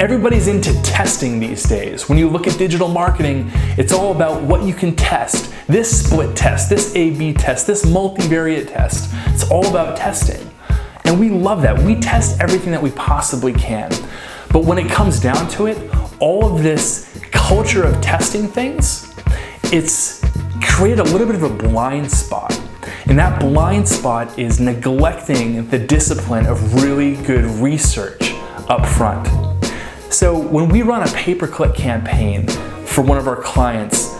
Everybody's into testing these days. When you look at digital marketing, it's all about what you can test. This split test, this A/B test, this multivariate test. It's all about testing. And we love that. We test everything that we possibly can. But when it comes down to it, all of this culture of testing things, it's created a little bit of a blind spot. And that blind spot is neglecting the discipline of really good research up front. So when we run a pay-per-click campaign for one of our clients,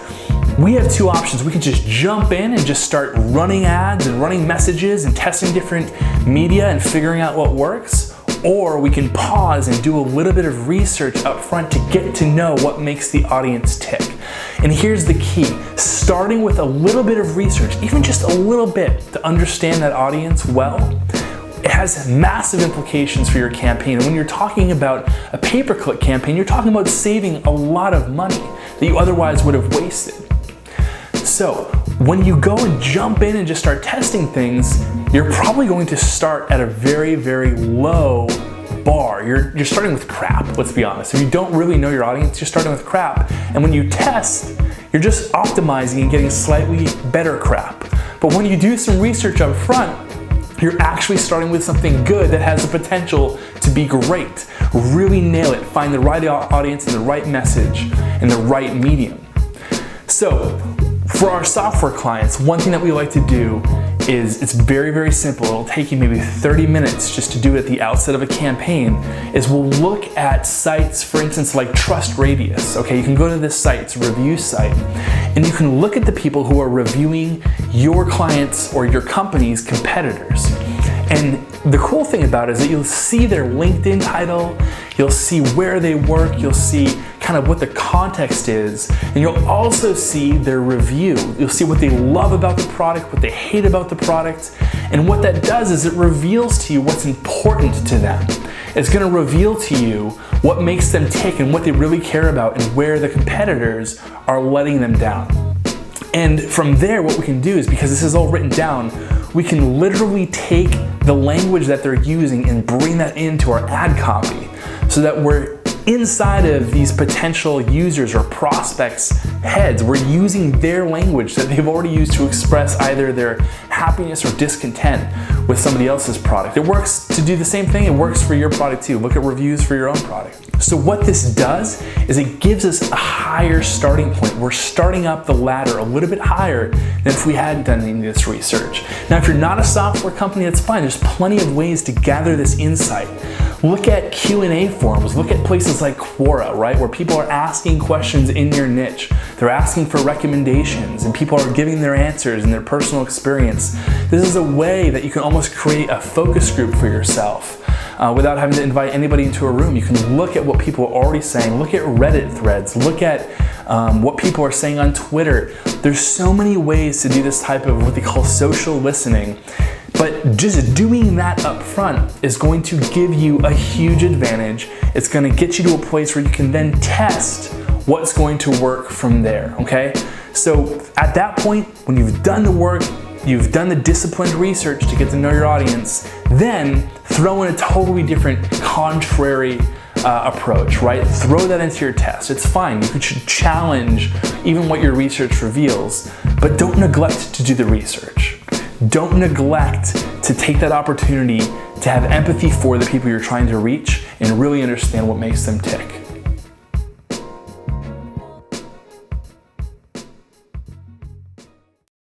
we have two options. We can just jump in and just start running ads and running messages and testing different media and figuring out what works. Or we can pause and do a little bit of research up front to get to know what makes the audience tick. And here's the key. Starting with a little bit of research, even just a little bit to understand that audience well, it has massive implications for your campaign. And when you're talking about a pay-per-click campaign, you're talking about saving a lot of money that you otherwise would have wasted. So when you go and jump in and just start testing things, you're probably going to start at a very, very low bar. You're starting with crap, let's be honest. If you don't really know your audience, you're starting with crap. And when you test, you're just optimizing and getting slightly better crap. But when you do some research up front, you're actually starting with something good that has the potential to be great. Really nail it. Find the right audience and the right message and the right medium. So for our software clients, one thing that we like to do is, it's very, very simple. It'll take you maybe 30 minutes just to do it at the outset of a campaign, is we'll look at sites, for instance, like TrustRadius. Okay, you can go to this site, it's a review site, and you can look at the people who are reviewing your clients or your company's competitors. And the cool thing about it is that you'll see their LinkedIn title, you'll see where they work, you'll see kind of what the context is, and you'll also see their review. You'll see what they love about the product, what they hate about the product, and what that does is it reveals to you what's important to them. It's going to reveal to you what makes them tick and what they really care about and where the competitors are letting them down. And from there, what we can do is, because this is all written down, we can literally take the language that they're using and bring that into our ad copy so that we're inside of these potential users or prospects' heads. We're using their language that they've already used to express either their happiness or discontent with somebody else's product. It works to do the same thing. It works for your product too. Look at reviews for your own product. So what this does is it gives us a higher starting point. We're starting up the ladder a little bit higher than if we hadn't done any of this research. Now, if you're not a software company, that's fine. There's plenty of ways to gather this insight. Look at Q&A forums. Look at places like Quora, right? Where people are asking questions in your niche. They're asking for recommendations and people are giving their answers and their personal experience. This is a way that you can almost create a focus group for yourself without having to invite anybody into a room. You can look at what people are already saying. Look at Reddit threads. Look at what people are saying on Twitter. There's so many ways to do this type of what they call social listening. But just doing that up front is going to give you a huge advantage. It's going to get you to a place where you can then test what's going to work from there, okay? So at that point, when you've done the work, you've done the disciplined research to get to know your audience, then throw in a totally different contrary approach, right? Throw that into your test. It's fine. You should challenge even what your research reveals, but don't neglect to do the research. Don't neglect to take that opportunity to have empathy for the people you're trying to reach and really understand what makes them tick.